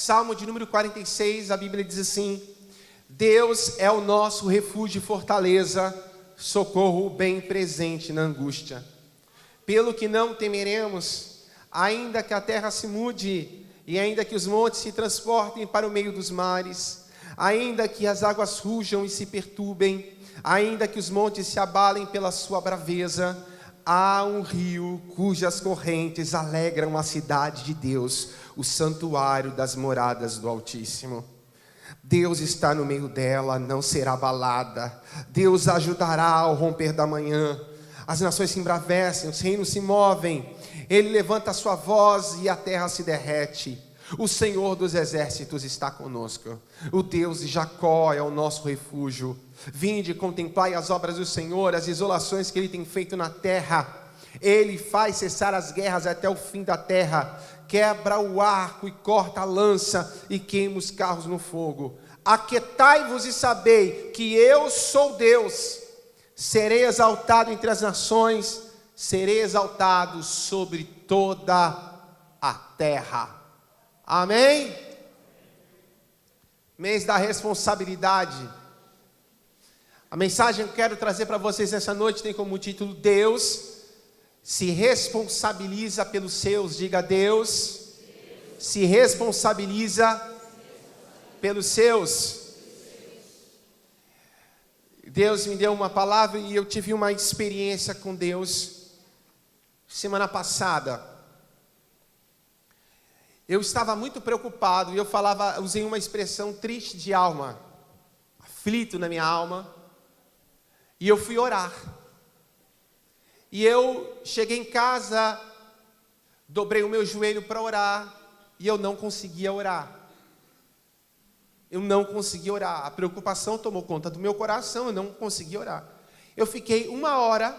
Salmo de número 46, a Bíblia diz assim: Deus é o nosso refúgio e fortaleza, socorro bem presente na angústia. Pelo que não temeremos, ainda que a terra se mude, e ainda que os montes se transportem para o meio dos mares, ainda que as águas rujam e se perturbem, ainda que os montes se abalem pela sua braveza, há um rio cujas correntes alegram a cidade de Deus, o santuário das moradas do Altíssimo. Deus está no meio dela, não será abalada. Deus a ajudará ao romper da manhã. As nações se embravecem, os reinos se movem. Ele levanta a sua voz e a terra se derrete. O Senhor dos exércitos está conosco. O Deus de Jacó é o nosso refúgio. Vinde, contemplai as obras do Senhor, as desolações que Ele tem feito na terra. Ele faz cessar as guerras até o fim da terra. Quebra o arco e corta a lança e queima os carros no fogo. Aquietai-vos e sabei que eu sou Deus. Serei exaltado entre as nações, serei exaltado sobre toda a terra. Amém? Mês da responsabilidade. A mensagem que eu quero trazer para vocês essa noite tem como título: Deus se responsabiliza pelos seus. Diga: Deus se responsabiliza pelos seus. Deus me deu uma palavra e eu tive uma experiência com Deus semana passada. Eu estava muito preocupado e usei uma expressão: triste de alma, aflito na minha alma. E eu fui orar. E eu cheguei em casa, dobrei o meu joelho para orar, e eu não conseguia orar. Eu não conseguia orar. A preocupação tomou conta do meu coração, eu não conseguia orar. Eu fiquei uma hora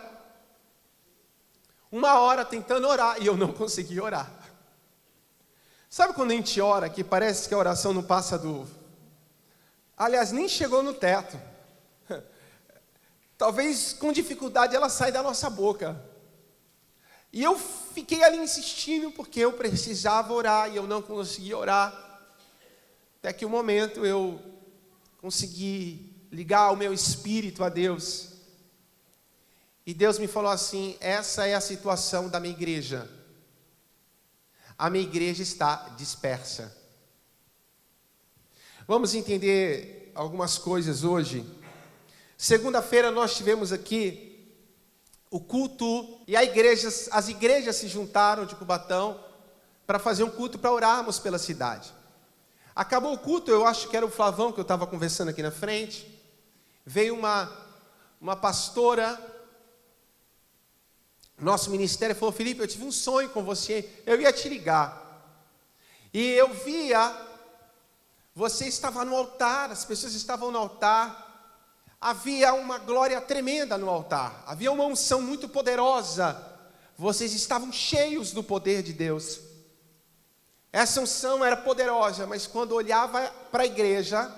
tentando orar, e eu não conseguia orar. Sabe quando a gente ora, que parece que a oração não passa aliás, nem chegou no teto. Talvez com dificuldade ela sai da nossa boca. E eu fiquei ali insistindo, porque eu precisava orar, e eu não conseguia orar. Até que um momento eu consegui ligar o meu espírito a Deus. E Deus me falou assim: essa é a situação da minha igreja. A minha igreja está dispersa. Vamos entender algumas coisas hoje. Segunda-feira nós tivemos aqui o culto, e as igrejas se juntaram de Cubatão para fazer um culto, para orarmos pela cidade. Acabou o culto, eu acho que era o Flavão que eu estava conversando aqui na frente. Veio uma pastora, nosso ministério, falou: Felipe, eu tive um sonho com você, eu ia te ligar. E eu via, você estava no altar, as pessoas estavam no altar. Havia uma glória tremenda no altar, havia uma unção muito poderosa, vocês estavam cheios do poder de Deus. Essa unção era poderosa, mas quando olhava para a igreja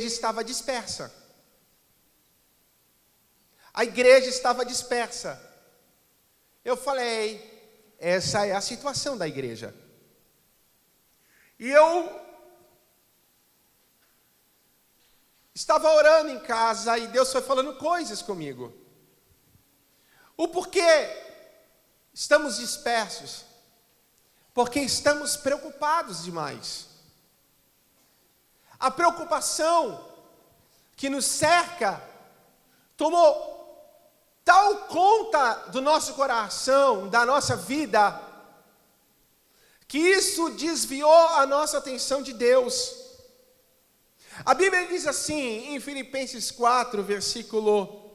estava dispersa. A igreja estava dispersa. Eu falei: essa é a situação da igreja. E eu estava orando em casa e Deus foi falando coisas comigo. O porquê estamos dispersos? Porque estamos preocupados demais. A preocupação que nos cerca tomou tal conta do nosso coração, da nossa vida, que isso desviou a nossa atenção de Deus. A Bíblia diz assim, em Filipenses 4, versículo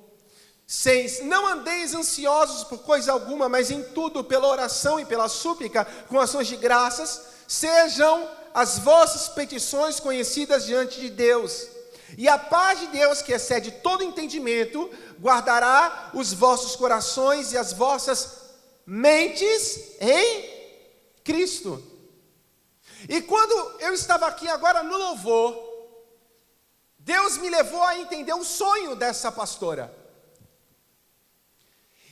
6: não andeis ansiosos por coisa alguma, mas em tudo, pela oração e pela súplica, com ações de graças, sejam as vossas petições conhecidas diante de Deus. E a paz de Deus, que excede todo entendimento, guardará os vossos corações e as vossas mentes em Cristo. E quando eu estava aqui agora no louvor, Deus me levou a entender o sonho dessa pastora.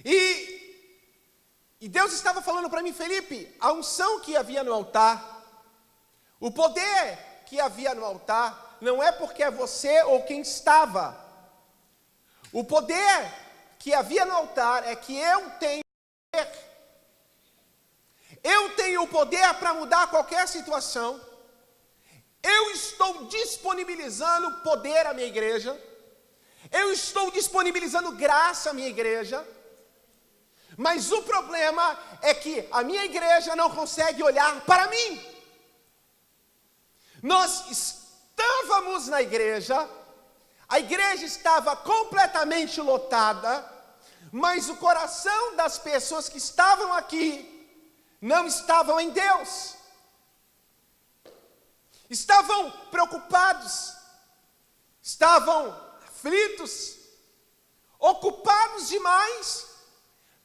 E Deus estava falando para mim: Felipe, a unção que havia no altar O poder que havia no altar não é porque é você ou quem estava. O poder que havia no altar é que eu tenho poder. Eu tenho o poder para mudar qualquer situação. Eu estou disponibilizando poder à minha igreja. Eu estou disponibilizando graça à minha igreja. Mas o problema é que a minha igreja não consegue olhar para mim. Nós estávamos na igreja, a igreja estava completamente lotada, mas o coração das pessoas que estavam aqui não estavam em Deus. Estavam preocupados, estavam aflitos, ocupados demais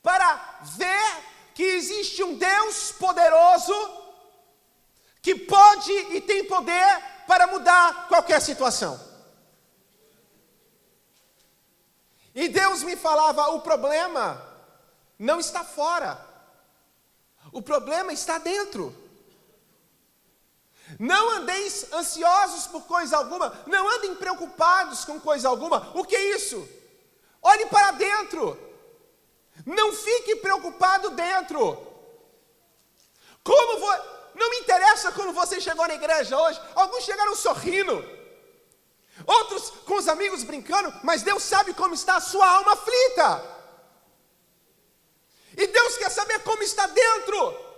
para ver que existe um Deus poderoso que pode e tem poder para mudar qualquer situação. E Deus me falava, o problema não está fora, o problema está dentro. Não andeis ansiosos por coisa alguma, não andem preocupados com coisa alguma. O que é isso? Olhe para dentro, não fique preocupado dentro. Não me interessa como você chegou na igreja hoje. Alguns chegaram sorrindo, outros com os amigos brincando, mas Deus sabe como está a sua alma aflita. E Deus quer saber como está dentro.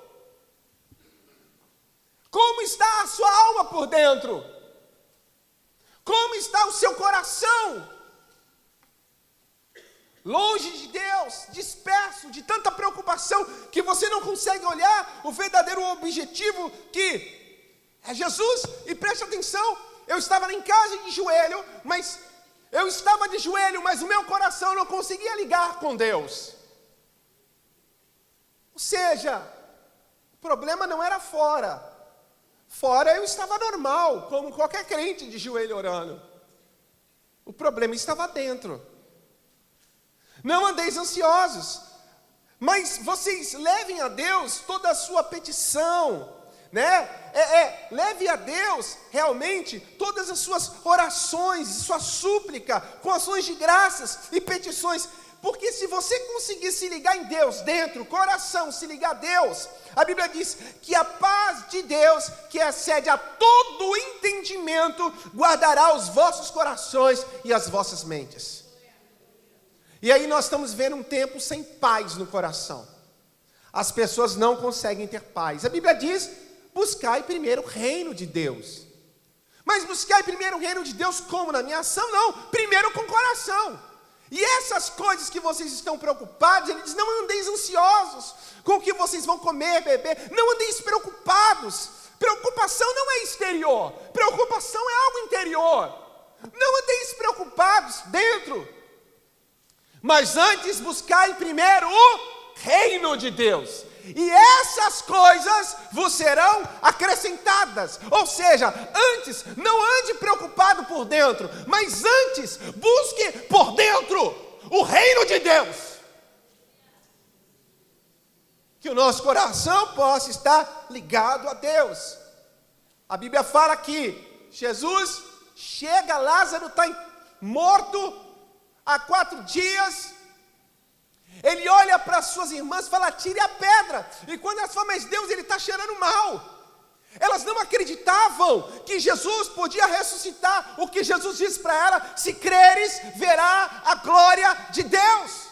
Como está a sua alma por dentro? Como está o seu coração? Longe de Deus, disperso, de tanta preocupação, que você não consegue olhar o verdadeiro objetivo, que é Jesus. E preste atenção, eu estava em casa de joelho, mas o meu coração não conseguia ligar com Deus. Ou seja, o problema não era fora. Fora eu estava normal, como qualquer crente de joelho orando. O problema estava dentro. Não andeis ansiosos, mas vocês levem a Deus toda a sua petição, né? Leve a Deus realmente todas as suas orações, sua súplica, com ações de graças e petições. Porque se você conseguir se ligar em Deus dentro, coração, se ligar a Deus, a Bíblia diz que a paz de Deus, que excede a todo entendimento, guardará os vossos corações e as vossas mentes. E aí nós estamos vendo um tempo sem paz no coração. As pessoas não conseguem ter paz. A Bíblia diz, buscai primeiro o reino de Deus. Mas buscai primeiro o reino de Deus como? Na minha ação? Não, primeiro com o coração. E essas coisas que vocês estão preocupados, ele diz, não andeis ansiosos com o que vocês vão comer, beber. Não andeis preocupados. Preocupação não é exterior. Preocupação é algo interior. Não andeis preocupados dentro. Mas antes buscai primeiro o reino de Deus. E essas coisas vos serão acrescentadas. Ou seja, antes, não ande preocupado por dentro, mas antes, busque por dentro o reino de Deus. Que o nosso coração possa estar ligado a Deus. A Bíblia fala que Jesus chega, Lázaro está morto há 4 dias. Ele olha para as suas irmãs e fala, tire a pedra. E quando elas falam, mas Deus, ele está cheirando mal. Elas não acreditavam que Jesus podia ressuscitar. O que Jesus disse para ela, se creres, verá a glória de Deus.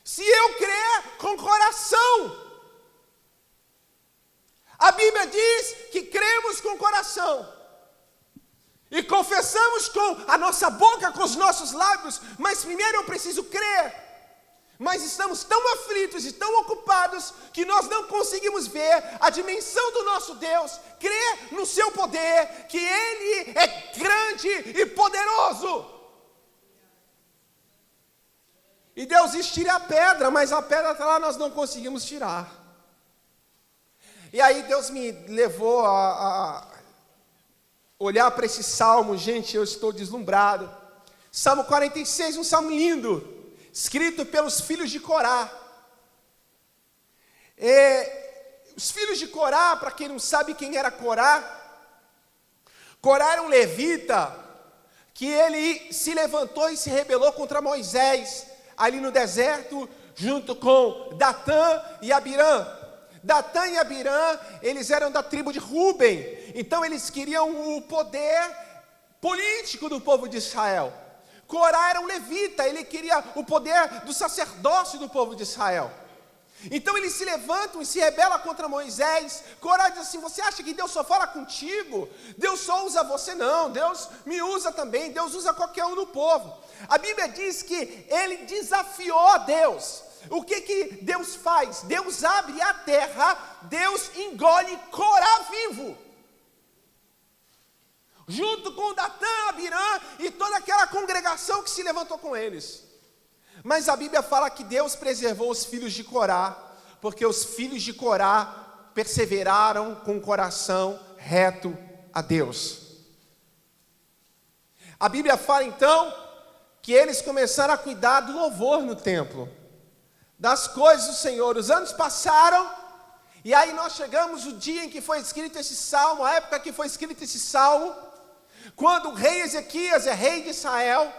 Se eu crer com coração. A Bíblia diz que cremos com coração. E confessamos com a nossa boca, com os nossos lábios. Mas primeiro eu preciso crer. Mas estamos tão aflitos e tão ocupados que nós não conseguimos ver a dimensão do nosso Deus, crer no seu poder, que Ele é grande e poderoso. E Deus diz, tire a pedra, mas a pedra está lá, nós não conseguimos tirar. E aí Deus me levou a olhar para esse salmo. Gente, eu estou deslumbrado. Salmo 46, um salmo lindo, escrito pelos filhos de Corá. Os filhos de Corá, para quem não sabe quem era Corá, Corá era um levita que ele se levantou e se rebelou contra Moisés, ali no deserto, junto com Datã e Abirã. Datã e Abirã, eles eram da tribo de Ruben, então eles queriam o poder político do povo de Israel. Corá era um levita, ele queria o poder do sacerdócio do povo de Israel. Então eles se levantam e se rebelam contra Moisés. Corá diz assim: você acha que Deus só fala contigo? Deus só usa você? Não, Deus me usa também, Deus usa qualquer um no povo. A Bíblia diz que ele desafiou a Deus. O que Deus faz? Deus abre a terra, Deus engole Corá vivo, junto com Datã, Abirã e toda aquela congregação que se levantou com eles. Mas a Bíblia fala que Deus preservou os filhos de Corá, porque os filhos de Corá perseveraram com o coração reto a Deus. A Bíblia fala então que eles começaram a cuidar do louvor no templo, das coisas do Senhor. Os anos passaram, e aí nós chegamos o dia em que foi escrito esse salmo, a época que foi escrito esse salmo, quando o rei Ezequias é rei de Israel.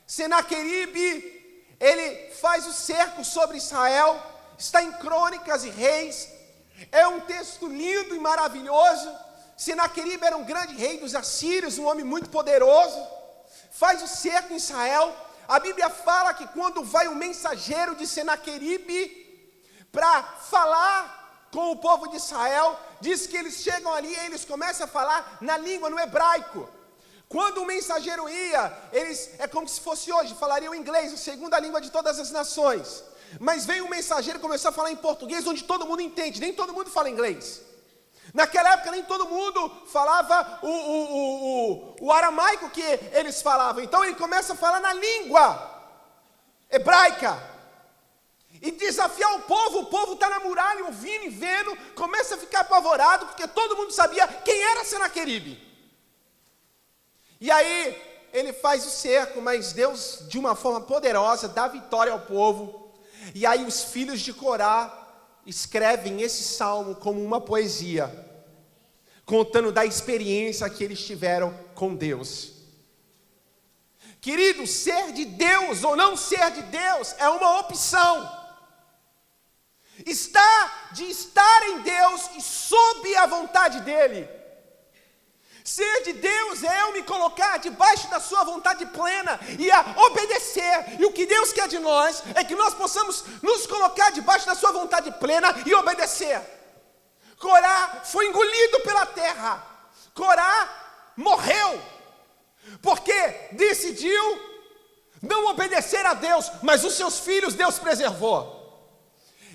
Senaqueribe, ele faz o cerco sobre Israel, está em Crônicas e Reis, é um texto lindo e maravilhoso. Senaqueribe era um grande rei dos assírios, um homem muito poderoso, faz o cerco em Israel. A Bíblia fala que quando vai o mensageiro de Senaqueribe para falar com o povo de Israel, diz que eles chegam ali e eles começam a falar na língua, no hebraico. Quando o mensageiro ia, eles, é como se fosse hoje, falariam inglês, a segunda língua de todas as nações. Mas veio o mensageiro e começou a falar em português, onde todo mundo entende, nem todo mundo fala inglês. Naquela época nem todo mundo falava o aramaico que eles falavam. Então ele começa a falar na língua hebraica e desafiar o povo está na muralha ouvindo e vendo, começa a ficar apavorado, porque todo mundo sabia quem era Senaqueribe. E aí ele faz o cerco, mas Deus, de uma forma poderosa, dá vitória ao povo. E aí os filhos de Corá escrevem esse salmo como uma poesia, contando da experiência que eles tiveram com Deus. Querido, ser de Deus ou não ser de Deus é uma opção. De estar em Deus e sob a vontade dEle. Ser de Deus é eu me colocar debaixo da sua vontade plena e a obedecer. E o que Deus quer de nós é que nós possamos nos colocar debaixo da sua vontade plena e obedecer. Corá foi engolido pela terra. Corá morreu porque decidiu não obedecer a Deus, mas os seus filhos Deus preservou.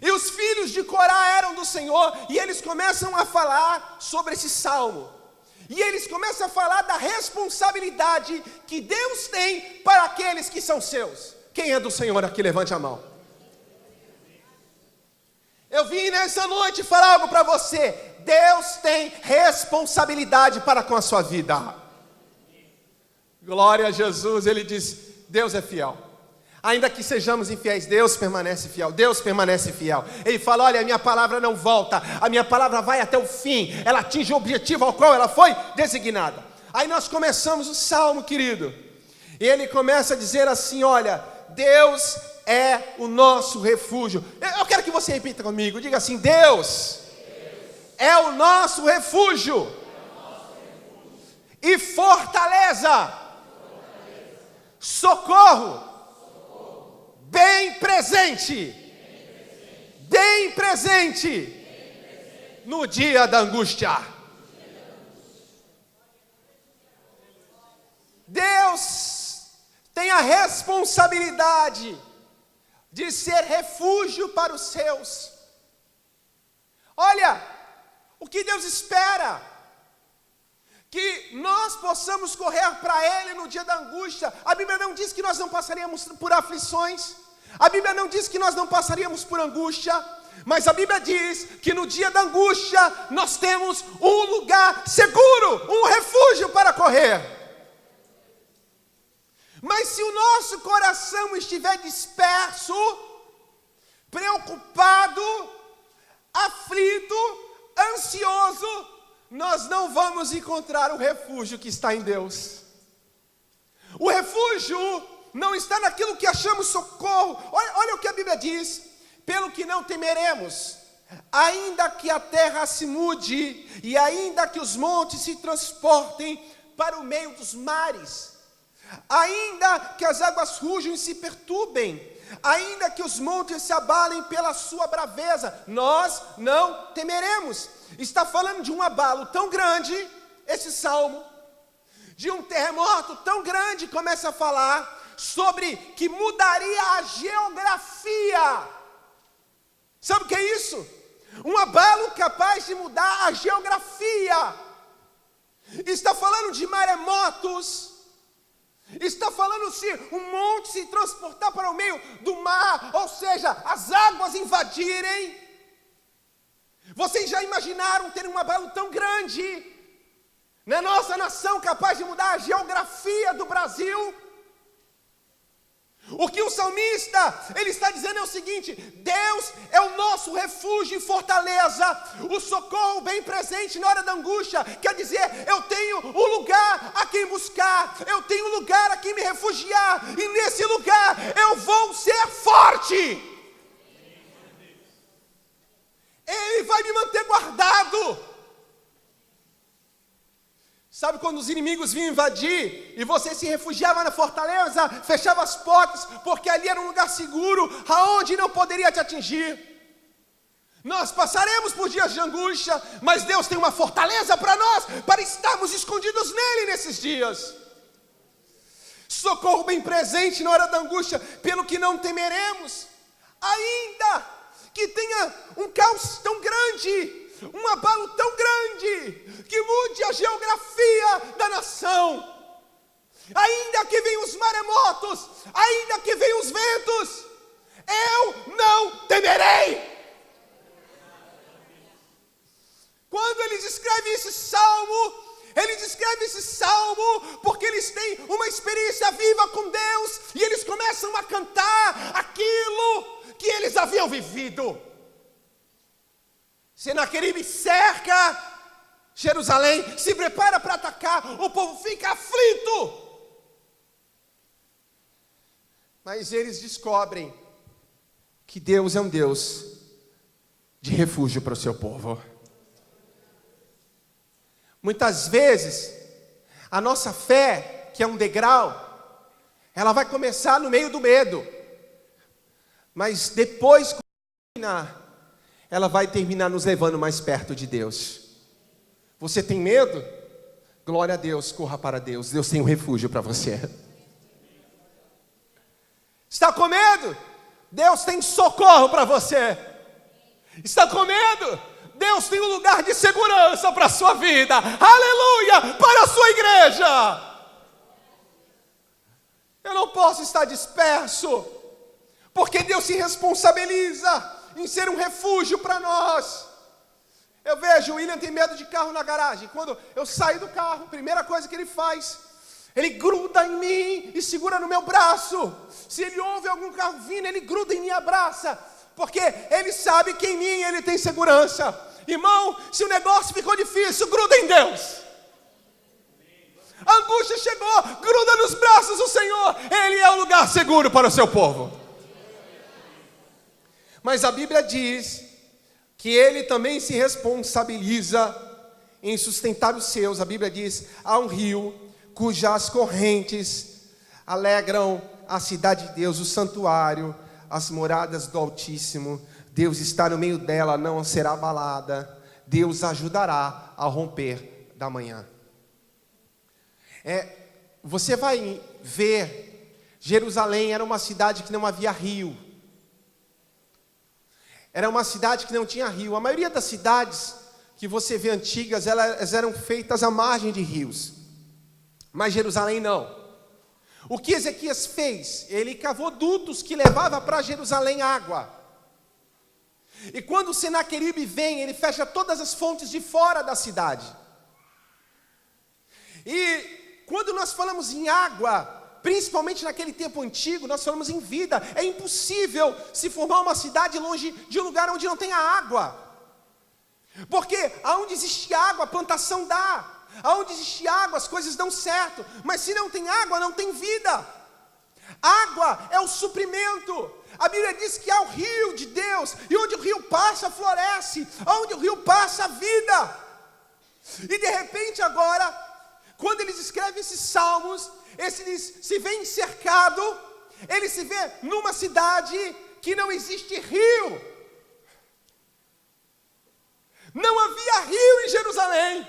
E os filhos de Corá eram do Senhor, e eles começam a falar sobre esse salmo. E eles começam a falar da responsabilidade que Deus tem para aqueles que são seus. Quem é do Senhor aqui? Levante a mão. Eu vim nessa noite falar algo para você. Deus tem responsabilidade para com a sua vida. Glória a Jesus. Ele diz: Deus é fiel. Ainda que sejamos infiéis, Deus permanece fiel, Deus permanece fiel. Ele fala: olha, a minha palavra não volta, a minha palavra vai até o fim, ela atinge o objetivo ao qual ela foi designada. Aí nós começamos o salmo, querido, e ele começa a dizer assim: olha, Deus é o nosso refúgio. Eu quero que você repita comigo, diga assim: Deus é o nosso refúgio e fortaleza, socorro bem presente no dia da angústia. Deus tem a responsabilidade de ser refúgio para os seus. Olha, o que Deus espera? Que nós possamos correr para Ele no dia da angústia. A Bíblia não diz que nós não passaríamos por aflições, a Bíblia não diz que nós não passaríamos por angústia, mas a Bíblia diz que no dia da angústia nós temos um lugar seguro, um refúgio para correr. Mas se o nosso coração estiver disperso, preocupado, aflito, ansioso, nós não vamos encontrar o refúgio que está em Deus. O refúgio não está naquilo que achamos socorro. Olha o que a Bíblia diz: pelo que não temeremos, ainda que a terra se mude, e ainda que os montes se transportem para o meio dos mares, ainda que as águas rujam e se perturbem, ainda que os montes se abalem pela sua braveza, nós não temeremos. Está falando de um abalo tão grande, esse salmo, de um terremoto tão grande. Começa a falar sobre que mudaria a geografia. Sabe o que é isso? Um abalo capaz de mudar a geografia. Está falando de maremotos. Está falando se um monte se transportar para o meio do mar, ou seja, as águas invadirem. Vocês já imaginaram ter um abalo tão grande na nossa nação, capaz de mudar a geografia do Brasil? O que o salmista, ele está dizendo é o seguinte: Deus é o nosso refúgio e fortaleza, o socorro bem presente na hora da angústia. Quer dizer, eu tenho um lugar a quem buscar, eu tenho um lugar a quem me refugiar, e nesse lugar eu vou ser forte. Ele vai me manter guardado. Sabe quando os inimigos vinham invadir e você se refugiava na fortaleza, fechava as portas, porque ali era um lugar seguro, aonde não poderia te atingir? Nós passaremos por dias de angústia, mas Deus tem uma fortaleza para nós, para estarmos escondidos nele nesses dias. Socorro bem presente na hora da angústia, pelo que não temeremos, ainda que tenha um caos tão grande, um abalo tão grande, que mude a geografia da nação, ainda que venham os maremotos, ainda que venham os ventos, eu não temerei. Quando ele descreve esse salmo, porque eles têm uma experiência viva com Deus, e eles começam a cantar aquilo que eles haviam vivido. Senaqueribe cerca Jerusalém, se prepara para atacar, o povo fica aflito. Mas eles descobrem que Deus é um Deus de refúgio para o seu povo. Muitas vezes, a nossa fé, que é um degrau, ela vai começar no meio do medo, mas depois, ela vai terminar nos levando mais perto de Deus. Você tem medo? Glória a Deus, corra para Deus. Deus tem um refúgio para você. Está com medo? Deus tem socorro para você. Está com medo? Deus tem um lugar de segurança para a sua vida. Aleluia! Para a sua igreja. Eu não posso estar disperso, porque Deus se responsabiliza em ser um refúgio para nós. Eu vejo, o William tem medo de carro na garagem. Quando eu saio do carro, a primeira coisa que ele faz, ele gruda em mim e segura no meu braço. Se ele ouve algum carro vindo, ele gruda em mim e abraça, porque ele sabe que em mim ele tem segurança. Irmão, se o negócio ficou difícil, gruda em Deus. A angústia chegou, gruda nos braços do Senhor. Ele é um lugar seguro para o seu povo. Mas a Bíblia diz que Ele também se responsabiliza em sustentar os seus. A Bíblia diz: há um rio cujas correntes alegram a cidade de Deus, o santuário, as moradas do Altíssimo. Deus está no meio dela, não será abalada. Deus ajudará a romper da manhã. Você vai ver, Jerusalém era uma cidade que não havia rio. Era uma cidade que não tinha rio. A maioria das cidades que você vê antigas, elas eram feitas à margem de rios. Mas Jerusalém não. O que Ezequias fez? Ele cavou dutos que levavam para Jerusalém água. E quando o Senaqueribe vem, ele fecha todas as fontes de fora da cidade. E quando nós falamos em água, principalmente naquele tempo antigo, nós falamos em vida. É impossível se formar uma cidade longe de um lugar onde não tenha água. Porque aonde existe água, a plantação dá. Aonde existe água, as coisas dão certo. Mas se não tem água, não tem vida. Água é o suprimento. A Bíblia diz que há o rio de Deus, e onde o rio passa, floresce. Onde o rio passa, a vida. E de repente agora, quando eles escrevem esses salmos, eles se veem cercado, eles se vê numa cidade que não existe rio. Não havia rio em Jerusalém.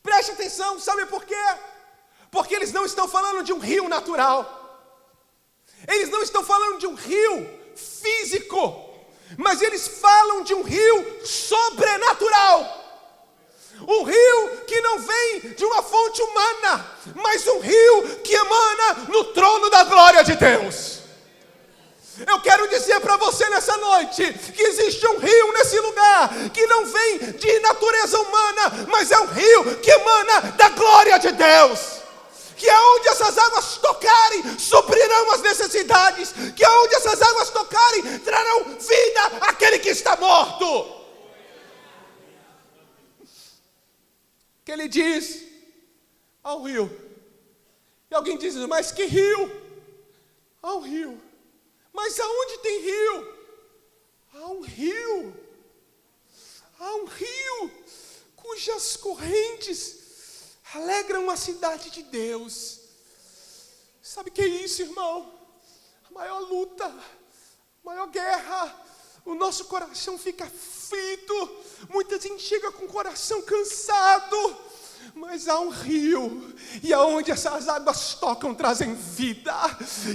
Preste atenção, sabe por quê? Porque eles não estão falando de um rio natural. Eles não estão falando de um rio físico, mas eles falam de um rio sobrenatural. Um rio que não vem de uma fonte humana, mas um rio que emana no trono da glória de Deus. Eu quero dizer para você nessa noite que existe um rio nesse lugar que não vem de natureza humana, mas é um rio que emana da glória de Deus. Que aonde essas águas tocarem, suprirão as necessidades. Que aonde essas águas tocarem, trarão vida àquele que está morto. Que ele diz ao rio. E alguém diz, mas que rio? Há um rio. Mas aonde tem rio? Há um rio. Há um rio cujas correntes alegram a cidade de Deus. Sabe o que é isso, irmão? A maior luta, a maior guerra. O nosso coração fica aflito. Muita gente chega com o coração cansado. Mas há um rio, e aonde essas águas tocam trazem vida,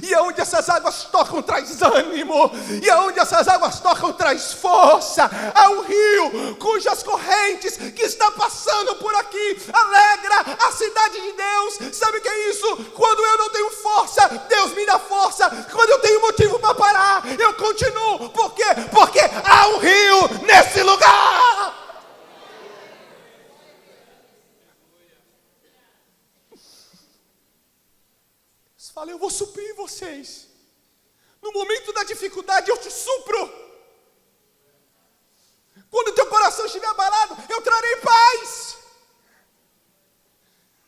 e aonde essas águas tocam traz ânimo, e aonde essas águas tocam traz força. Há um rio cujas correntes que está passando por aqui alegra a cidade de Deus. Sabe o que é isso? Quando eu não tenho força, Deus me dá força. Quando eu tenho motivo para parar, eu continuo. Por quê? Porque há um rio nesse lugar. Fala, eu vou suprir vocês. No momento da dificuldade eu te supro. Quando o teu coração estiver abalado, eu trarei paz.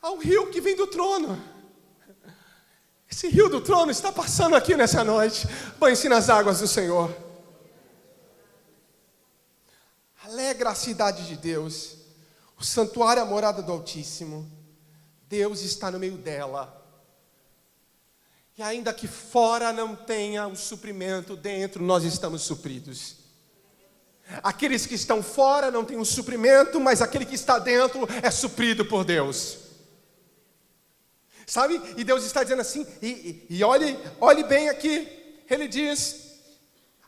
Há um rio que vem do trono. Esse rio do trono está passando aqui nessa noite. Banhe-se nas águas do Senhor. Alegra a cidade de Deus. O santuário é a morada do Altíssimo. Deus está no meio dela. E ainda que fora não tenha o suprimento, dentro nós estamos supridos. Aqueles que estão fora não têm o suprimento, mas aquele que está dentro é suprido por Deus. Sabe? E Deus está dizendo assim, e olhe bem aqui, ele diz,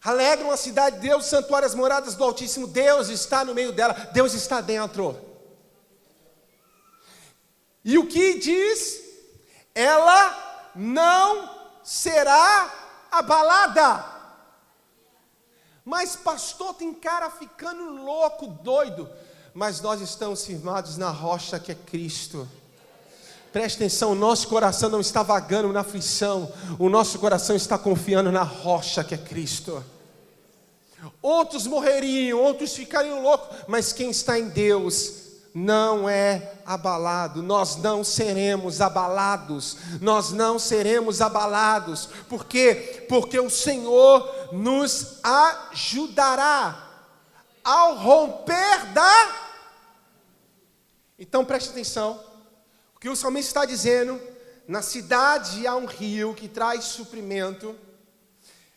alegram a cidade de Deus, santuário, as moradas do Altíssimo. Deus está no meio dela, Deus está dentro. E o que diz? Ela não será abalada. Mas pastor, tem cara ficando louco, doido. Mas nós estamos firmados na rocha que é Cristo. Preste atenção, o nosso coração não está vagando na aflição. O nosso coração está confiando na rocha que é Cristo. Outros morreriam, outros ficariam loucos. Mas quem está em Deus não é abalado. Nós não seremos abalados. Nós não seremos abalados. Por quê? Porque o Senhor nos ajudará ao romper da... Então preste atenção. O que o salmista está dizendo: na cidade há um rio que traz suprimento,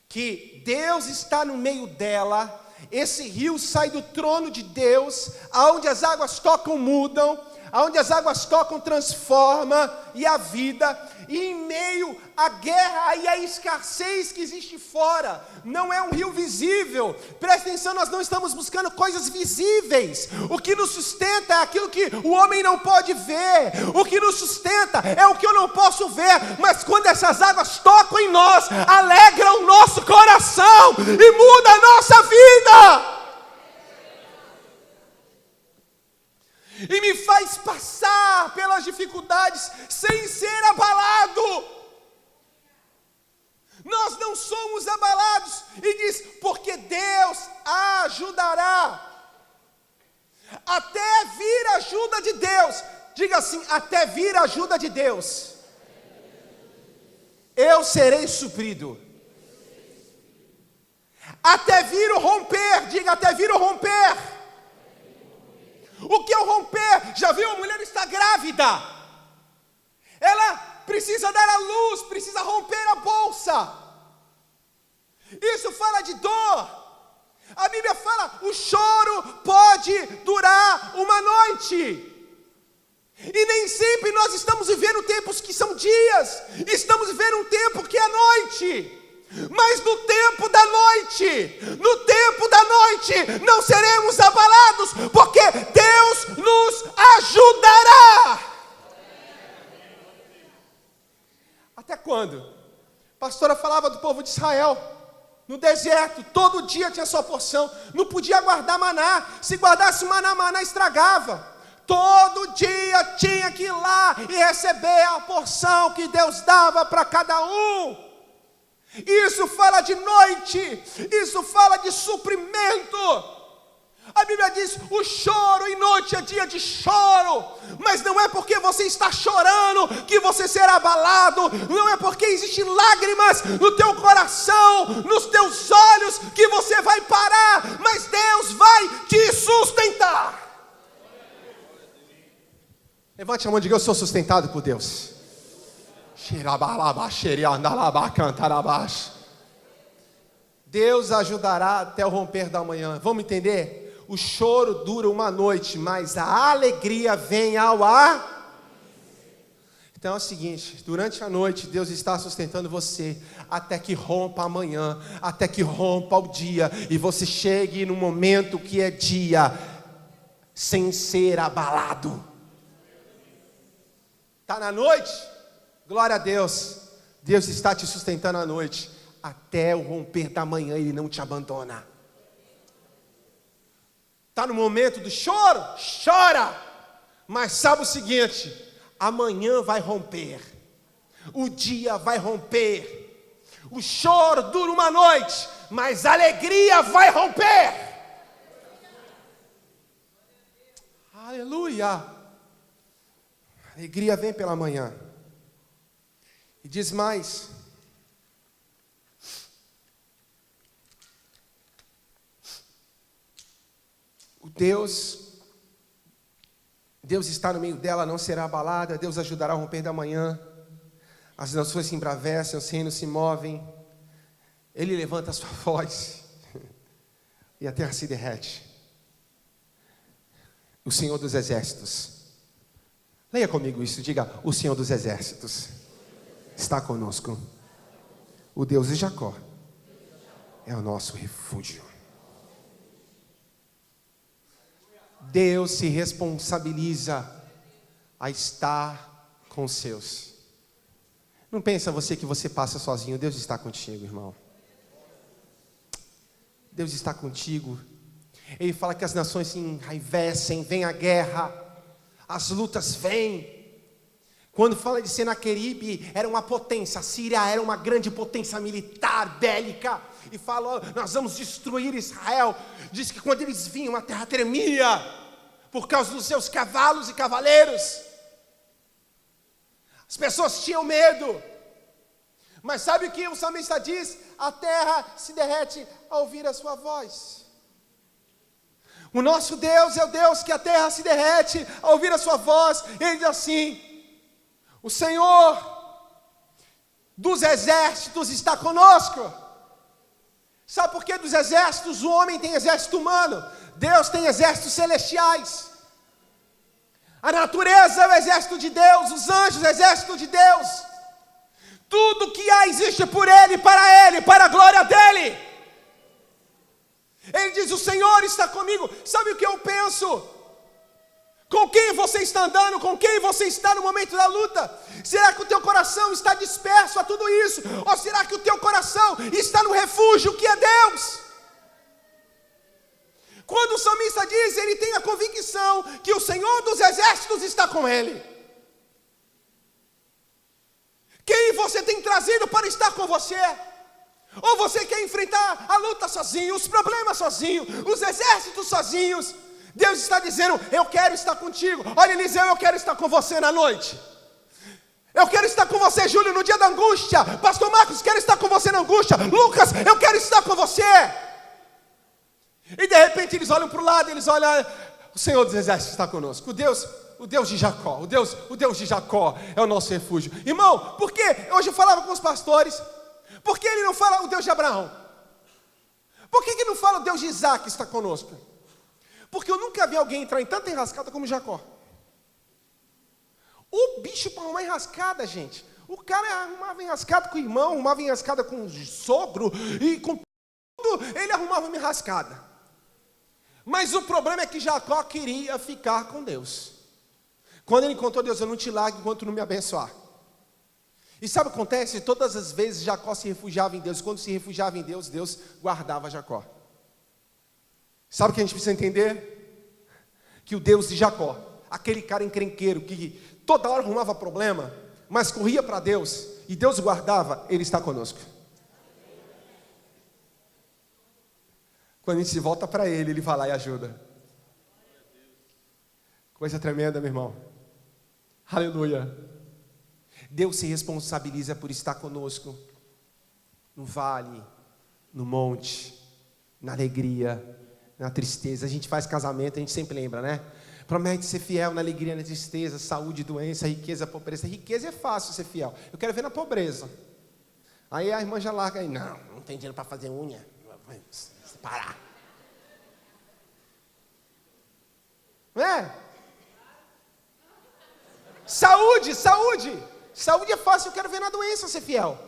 que Deus está no meio dela. Esse rio sai do trono de Deus, aonde as águas tocam mudam, aonde as águas tocam transforma e a vida. E em meio à guerra e à escassez que existe fora, não é um rio visível. Presta atenção, nós não estamos buscando coisas visíveis. O que nos sustenta é aquilo que o homem não pode ver. O que nos sustenta é o que eu não posso ver. Mas quando essas águas tocam em nós, alegram o nosso coração e muda a nossa vida. E me faz passar pelas dificuldades sem ser abalado. Nós não somos abalados. E diz, porque Deus ajudará. Até vir a ajuda de Deus. Diga assim: até vir a ajuda de Deus, eu serei suprido. Até vir o romper. Diga: até vir o romper. O que é o romper? Já viu, a mulher está grávida, ela precisa dar à luz, precisa romper a bolsa. Isso fala de dor. A Bíblia fala: o choro pode durar uma noite. E nem sempre nós estamos vivendo tempos que são dias, estamos vivendo um tempo que é noite. Mas no tempo da noite, não seremos abalados, porque Deus nos ajudará. Até quando? A pastora falava do povo de Israel, no deserto, todo dia tinha sua porção, não podia guardar maná, se guardasse maná, maná estragava. Todo dia tinha que ir lá e receber a porção que Deus dava para cada um. Isso fala de noite, isso fala de suprimento. A Bíblia diz: o choro em noite é dia de choro. Mas não é porque você está chorando que você será abalado. Não é porque existem lágrimas no teu coração, nos teus olhos, que você vai parar. Mas Deus vai te sustentar. Levante a mão e diga: eu sou sustentado por Deus. Deus ajudará até o romper da manhã. Vamos entender? O choro dura uma noite, mas a alegria vem ao ar. Então é o seguinte: durante a noite Deus está sustentando você, até que rompa a manhã, até que rompa o dia, e você chegue no momento que é dia, sem ser abalado. Está na noite? Glória a Deus. Deus está te sustentando à noite. Até o romper da manhã Ele não te abandona. Está no momento do choro? Chora. Mas sabe o seguinte: amanhã vai romper. O dia vai romper. O choro dura uma noite, mas a alegria vai romper. Aleluia. A alegria vem pela manhã. E diz mais: Deus está no meio dela, não será abalada. Deus ajudará a romper da manhã. As nações se embravecem, os reinos se movem. Ele levanta a sua voz e a terra se derrete. O Senhor dos Exércitos, leia comigo isso, diga: o Senhor dos Exércitos está conosco. O Deus de Jacó é o nosso refúgio. Deus se responsabiliza a estar com os seus. Não pensa você que você passa sozinho. Deus está contigo, irmão. Deus está contigo. Ele fala que as nações se enraivecem, vem a guerra, as lutas vêm. Quando fala de Senaqueribe, era uma potência, a Síria era uma grande potência militar, bélica, e falou: nós vamos destruir Israel. Diz que quando eles vinham, a terra tremia, por causa dos seus cavalos e cavaleiros. As pessoas tinham medo. Mas sabe o que o salmista diz? A terra se derrete ao ouvir a sua voz. O nosso Deus é o Deus que a terra se derrete ao ouvir a sua voz. Ele diz assim: o Senhor dos exércitos está conosco. Sabe por que dos exércitos? O homem tem exército humano, Deus tem exércitos celestiais. A natureza é o exército de Deus, os anjos, o exército de Deus. Tudo que há existe por Ele, para a glória dEle. Ele diz: o Senhor está comigo. Sabe o que eu penso? Com quem você está andando? Com quem você está no momento da luta? Será que o teu coração está disperso a tudo isso? Ou será que o teu coração está no refúgio que é Deus? Quando o salmista diz, ele tem a convicção que o Senhor dos exércitos está com ele. Quem você tem trazido para estar com você? Ou você quer enfrentar a luta sozinho, os problemas sozinho, os exércitos sozinhos? Deus está dizendo: eu quero estar contigo. Olha, Eliseu, eu quero estar com você na noite. Eu quero estar com você, Júlio, no dia da angústia. Pastor Marcos, quero estar com você na angústia. Lucas, eu quero estar com você. E de repente eles olham para o lado, eles olham: o Senhor dos Exércitos está conosco. O Deus de Jacó, o Deus de Jacó é o nosso refúgio. Irmão, por que? Hoje eu falava com os pastores. Por que ele não fala o Deus de Abraão? Por que ele não fala o Deus de Isaac está conosco? Porque eu nunca vi alguém entrar em tanta enrascada como Jacó. O bicho para arrumar enrascada, gente. O cara arrumava enrascada com o irmão, arrumava enrascada com o sogro, e com tudo ele arrumava uma enrascada. Mas o problema é que Jacó queria ficar com Deus. Quando ele encontrou Deus: eu não te largo enquanto tu não me abençoar. E sabe o que acontece? Todas as vezes Jacó se refugiava em Deus. Quando se refugiava em Deus, Deus guardava Jacó. Sabe o que a gente precisa entender? Que o Deus de Jacó, aquele cara encrenqueiro que toda hora arrumava problema, mas corria para Deus e Deus guardava, Ele está conosco. Quando a gente se volta para Ele, Ele vai lá e ajuda. Coisa tremenda, meu irmão. Aleluia. Deus se responsabiliza por estar conosco no vale, no monte, na alegria, na tristeza. A gente faz casamento, a gente sempre lembra, né? Promete ser fiel na alegria, na tristeza, saúde, doença, riqueza, pobreza. Riqueza é fácil ser fiel. Eu quero ver na pobreza. Aí a irmã já larga aí: não tem dinheiro para fazer unha. Parar. Não é? Saúde. Saúde é fácil, eu quero ver na doença ser fiel.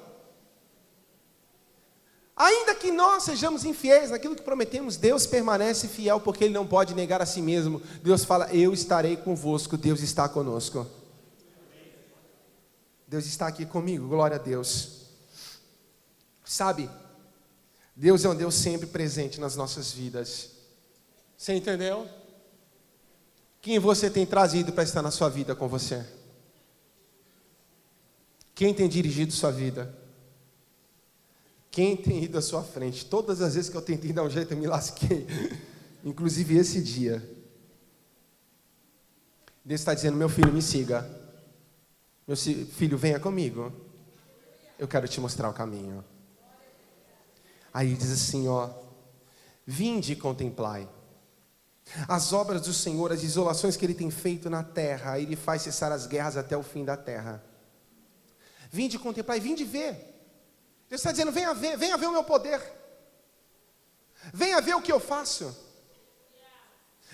Ainda que nós sejamos infiéis naquilo que prometemos, Deus permanece fiel, porque Ele não pode negar a si mesmo. Deus fala: eu estarei convosco. Deus está conosco. Deus está aqui comigo, glória a Deus. Sabe, Deus é um Deus sempre presente nas nossas vidas. Você entendeu? Quem você tem trazido para estar na sua vida com você? Quem tem dirigido sua vida? Quem tem ido à sua frente? Todas as vezes que eu tentei dar um jeito, eu me lasquei. Inclusive esse dia. Deus está dizendo: meu filho, me siga. Meu filho, venha comigo. Eu quero te mostrar o caminho. Aí diz assim, ó: vinde e contemplai as obras do Senhor, as desolações que Ele tem feito na terra. Ele faz cessar as guerras até o fim da terra. Vinde contemplar e vinde ver. Deus está dizendo: venha ver o meu poder. Venha ver o que eu faço.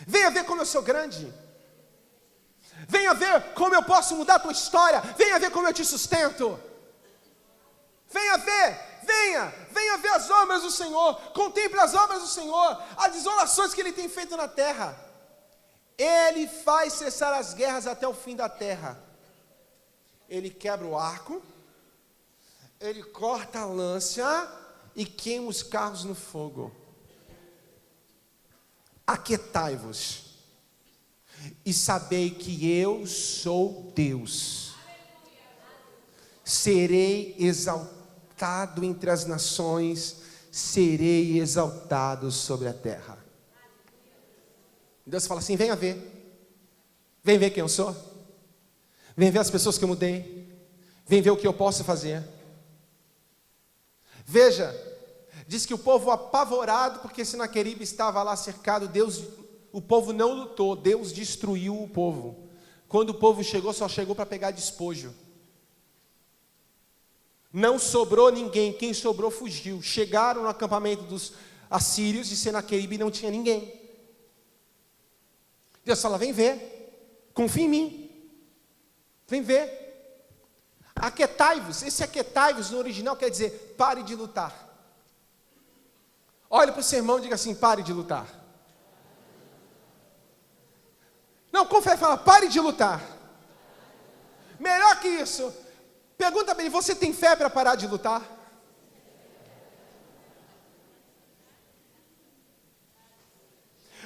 Venha ver como eu sou grande. Venha ver como eu posso mudar a tua história. Venha ver como eu te sustento. Venha ver as obras do Senhor. Contemple as obras do Senhor, as desolações que Ele tem feito na terra. Ele faz cessar as guerras até o fim da terra. Ele quebra o arco, Ele corta a lança e queima os carros no fogo. Aquietai-vos e sabei que eu sou Deus. Serei exaltado entre as nações, serei exaltado sobre a terra. Deus fala assim: venha ver. Vem ver quem eu sou. Vem ver as pessoas que eu mudei. Vem ver o que eu posso fazer. Veja, diz que o povo apavorado, porque Senaqueribe estava lá cercado, o povo não lutou, Deus destruiu o povo. Quando o povo chegou, só chegou para pegar despojo. Não sobrou ninguém, quem sobrou fugiu. Chegaram no acampamento dos assírios de Senaqueribe e não tinha ninguém. Deus fala: vem ver, confia em mim. Vem ver. Aquietai-vos. Esse aquietai-vos no original quer dizer: pare de lutar. Olhe para o seu irmão e diga assim: pare de lutar. Não, confere e fala: pare de lutar. Melhor que isso, pergunta para ele: você tem fé para parar de lutar?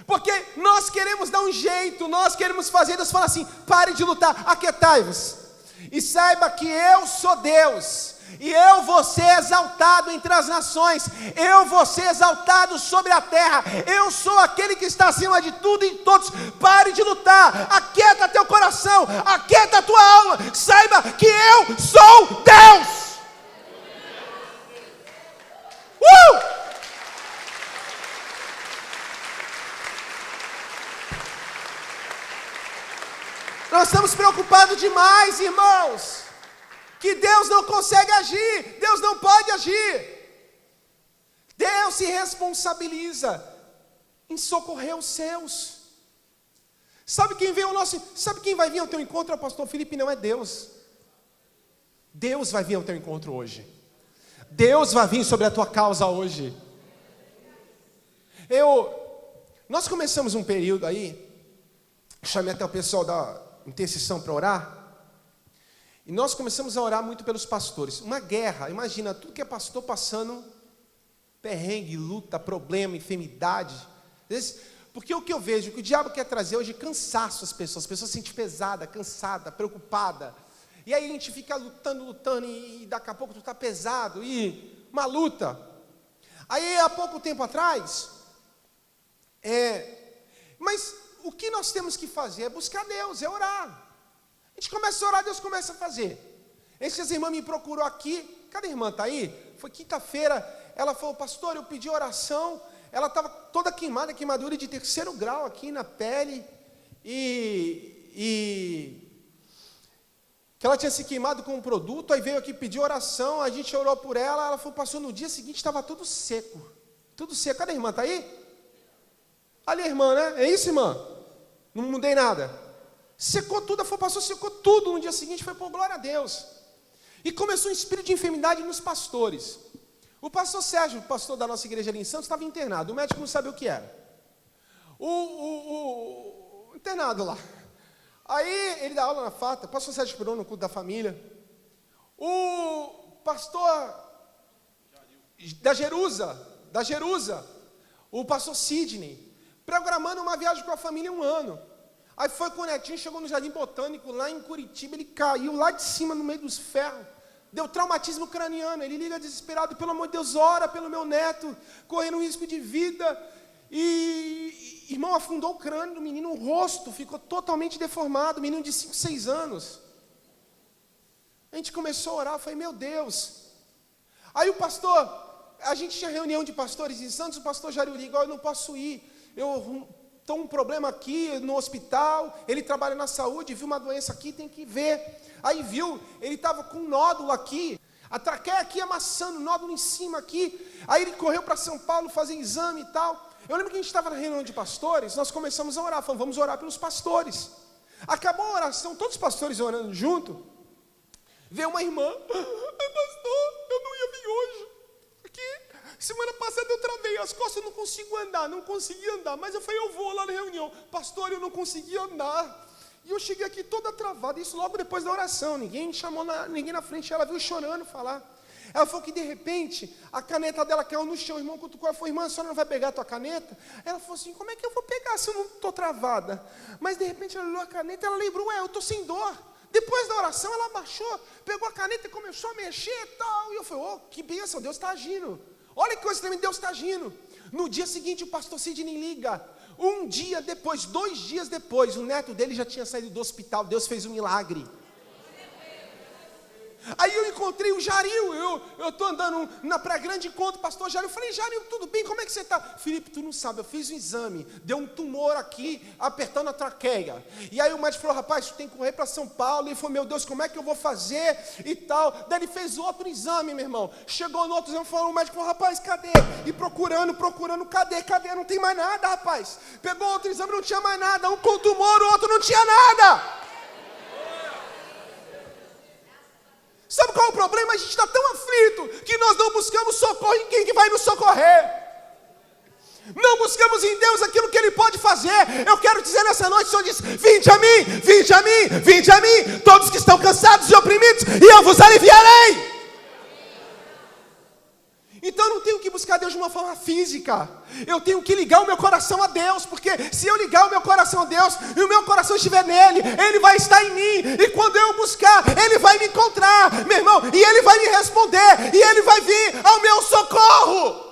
Porque nós queremos dar um jeito, nós queremos fazer. Deus fala assim: pare de lutar, aquietai-vos e saiba que eu sou Deus. E eu vou ser exaltado entre as nações, eu vou ser exaltado sobre a terra, eu sou aquele que está acima de tudo e de todos. Pare de lutar, aquieta teu coração, aquieta a tua alma, saiba que eu sou Deus. Nós estamos preocupados demais, irmãos, que Deus não consegue agir, Deus não pode agir. Deus se responsabiliza em socorrer os seus. Sabe quem vai vir ao teu encontro, pastor Felipe? Não é Deus. Deus vai vir ao teu encontro hoje. Deus vai vir sobre a tua causa hoje. Nós começamos um período aí, chamei até o pessoal da intercessão para orar, e nós começamos a orar muito pelos pastores. Uma guerra, imagina, tudo que é pastor passando perrengue, luta, problema, enfermidade. Porque o que eu vejo, que o diabo quer trazer hoje é cansaço às pessoas se sentem pesada, cansada, preocupada. E aí a gente fica lutando, e daqui a pouco tu está pesado, e uma luta. Aí há pouco tempo atrás, mas o que nós temos que fazer é buscar Deus, é orar. A gente começa a orar, Deus começa a fazer. Essas irmãs me procurou aqui, cadê a irmã? Está aí? Foi quinta-feira, ela falou, pastor, eu pedi oração, ela estava toda queimada, queimadura de 3º grau aqui na pele, e que ela tinha se queimado com um produto, aí veio aqui pedir oração, a gente orou por ela falou, pastor, no dia seguinte estava tudo seco, cadê a irmã? Está aí? Ali a irmã, né? É isso, irmã? Não mudei nada. Secou tudo, ela falou, pastor, secou tudo. No dia seguinte foi por glória a Deus. E começou um espírito de enfermidade nos pastores. O pastor Sérgio, pastor da nossa igreja ali em Santos, estava internado. O médico não sabia o que era. O internado lá. Aí ele dá aula na FATA, o pastor Sérgio esperou no culto da família. O pastor da Jerusa, o pastor Sidney, programando uma viagem com a família 1 ano. Aí foi com o netinho, chegou no Jardim Botânico, lá em Curitiba, ele caiu lá de cima, no meio dos ferros, deu traumatismo craniano, ele liga desesperado, pelo amor de Deus, ora pelo meu neto, correndo um risco de vida, e irmão, afundou o crânio do menino, o rosto ficou totalmente deformado, menino de 5, 6 anos. A gente começou a orar, eu falei, meu Deus. Aí o pastor, a gente tinha reunião de pastores em Santos, o pastor Jário liga, eu não posso ir, eu estou um problema aqui no hospital, ele trabalha na saúde, viu uma doença aqui, tem que ver. Aí viu, ele estava com um nódulo aqui, a traqueia aqui amassando, nódulo em cima aqui. Aí ele correu para São Paulo fazer exame e tal. Eu lembro que a gente estava na reunião de pastores, nós começamos a orar, falamos, vamos orar pelos pastores. Acabou a oração, todos os pastores orando junto. Veio uma irmã, pastor, eu não ia vir hoje. Aqui, semana passada eu travei as costas, eu não consigo andar, não consegui andar. Mas eu falei, eu vou lá na reunião. Pastor, eu não consegui andar. E eu cheguei aqui toda travada, isso logo depois da oração. Ninguém chamou ninguém na frente, ela viu chorando falar. Ela falou que de repente a caneta dela caiu no chão. O irmão cutucou, ela falou, irmã, a senhora não vai pegar a tua caneta? Ela falou assim, como é que eu vou pegar se eu não estou travada? Mas de repente ela olhou a caneta, ela lembrou, eu estou sem dor. Depois da oração ela abaixou, pegou a caneta e começou a mexer e tal. E eu falei, oh, que bênção, Deus está agindo. Olha que coisa também, Deus está agindo. No dia seguinte o pastor Sidney liga. Um dia depois, 2 dias depois, o neto dele já tinha saído do hospital. Deus fez um milagre. Aí eu encontrei o Jaril, eu estou andando na pré-grande encontro, pastor Jaril, eu falei, Jaril, tudo bem, como é que você está? Felipe, tu não sabe, eu fiz um exame, deu um tumor aqui, apertando a traqueia. E aí o médico falou, rapaz, tu tem que correr para São Paulo. Ele falou, meu Deus, como é que eu vou fazer e tal. Daí ele fez outro exame, meu irmão. Chegou no outro exame, falou, o médico falou, rapaz, cadê? E procurando, cadê? Não tem mais nada, rapaz. Pegou outro exame, não tinha mais nada. Um com tumor, o outro não tinha nada. Sabe qual é o problema? A gente está tão aflito que nós não buscamos socorro em quem que vai nos socorrer. Não buscamos em Deus aquilo que Ele pode fazer. Eu quero dizer nessa noite, o Senhor diz, vinde a mim, vinde a mim, vinde a mim, todos que estão cansados e oprimidos, e eu vos aliviarei. Então eu não tenho que buscar Deus Deus de uma forma física. Eu tenho que ligar o meu coração a Deus, porque se eu ligar o meu coração a Deus e o meu coração estiver nele, ele vai estar em mim, e quando eu buscar, ele vai me encontrar, meu irmão, e ele vai me responder, e ele vai vir ao meu socorro.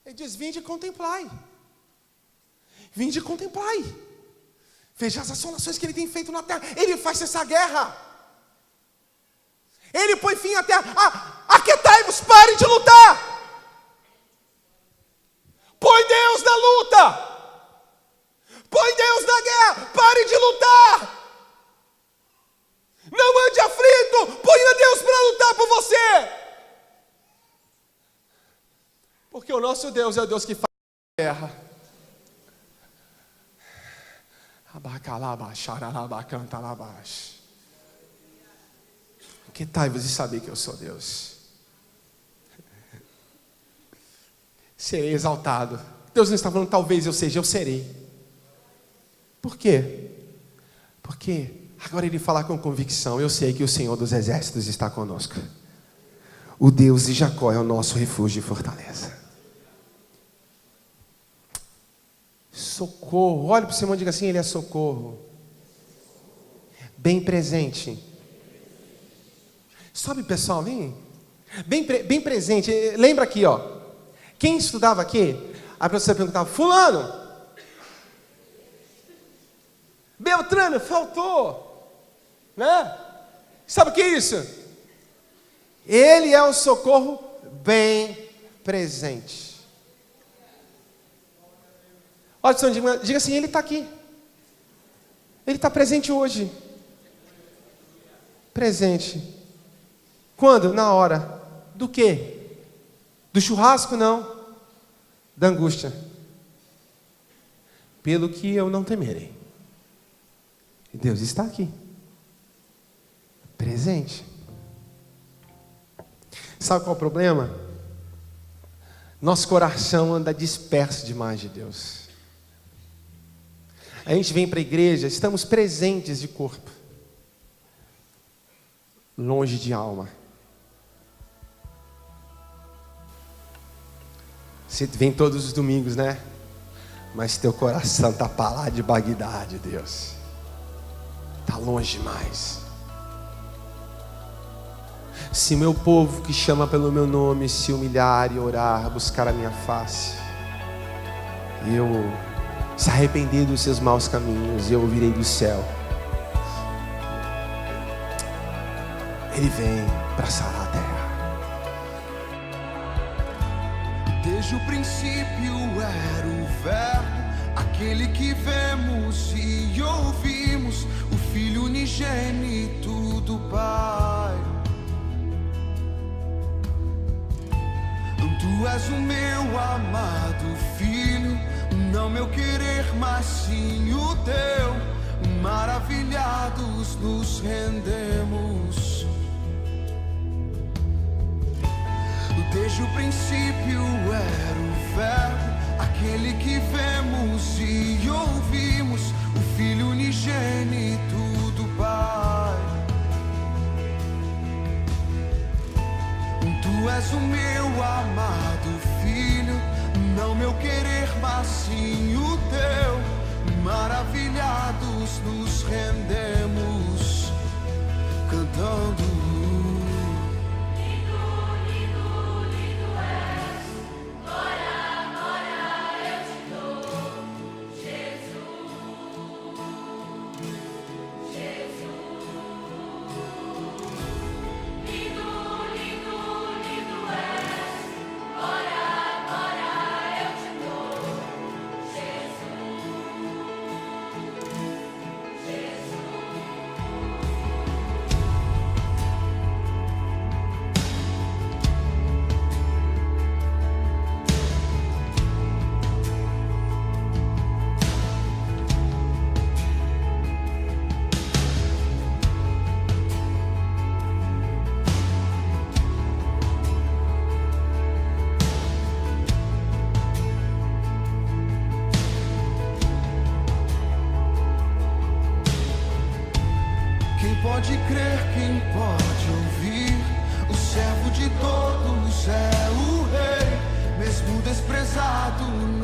Ele diz: vinde e contemplai. Vinde e contemplai. Veja as assolações que ele tem feito na terra. Ele faz essa guerra. Ele põe fim à terra. Aquietai-vos, parem de lutar. Põe Deus na luta. Põe Deus na guerra. Pare de lutar. Não ande aflito. Ponha Deus para lutar por você. Porque o nosso Deus é o Deus que faz guerra. Aquietai-vos e saber que eu sou Deus. Serei exaltado. Deus não está falando talvez eu seja, eu serei. Por quê? Porque agora ele fala com convicção: eu sei que o Senhor dos Exércitos está conosco. O Deus de Jacó é o nosso refúgio e fortaleza. Socorro. Olha para o seu irmão e diga assim: ele é socorro. Bem presente. Sobe, pessoal, vem. Bem presente. Lembra aqui, ó. Quem estudava aqui, a professora perguntava: fulano, Beltrano, faltou, né? Sabe o que é isso? Ele é o socorro bem presente. Olha, diga assim: ele está aqui. Ele está presente hoje. Presente. Quando? Na hora. Do quê? Do churrasco? Não. Da angústia. Pelo que eu não temerei. E Deus está aqui. Presente. Sabe qual é o problema? Nosso coração anda disperso demais de Deus. A gente vem para a igreja, estamos presentes de corpo, longe de alma. Você vem todos os domingos, né? Mas teu coração está para lá de Bagdá, de Deus. Está longe demais. Se meu povo que chama pelo meu nome se humilhar e orar, buscar a minha face, eu se arrepender dos seus maus caminhos, eu ouvirei do céu. Ele vem para sarar a terra. Desde o princípio era o Verbo, aquele que vemos e ouvimos, o Filho unigênito do Pai. Tu és o meu amado Filho, não meu querer, mas sim o teu. Maravilhados nos rendemos. Desde o princípio era o Verbo, aquele que vemos e ouvimos, o Filho unigênito do Pai. Tu és o meu amado Filho, não meu querer, mas sim o teu. Maravilhados nos rendemos, cantando. maravilhado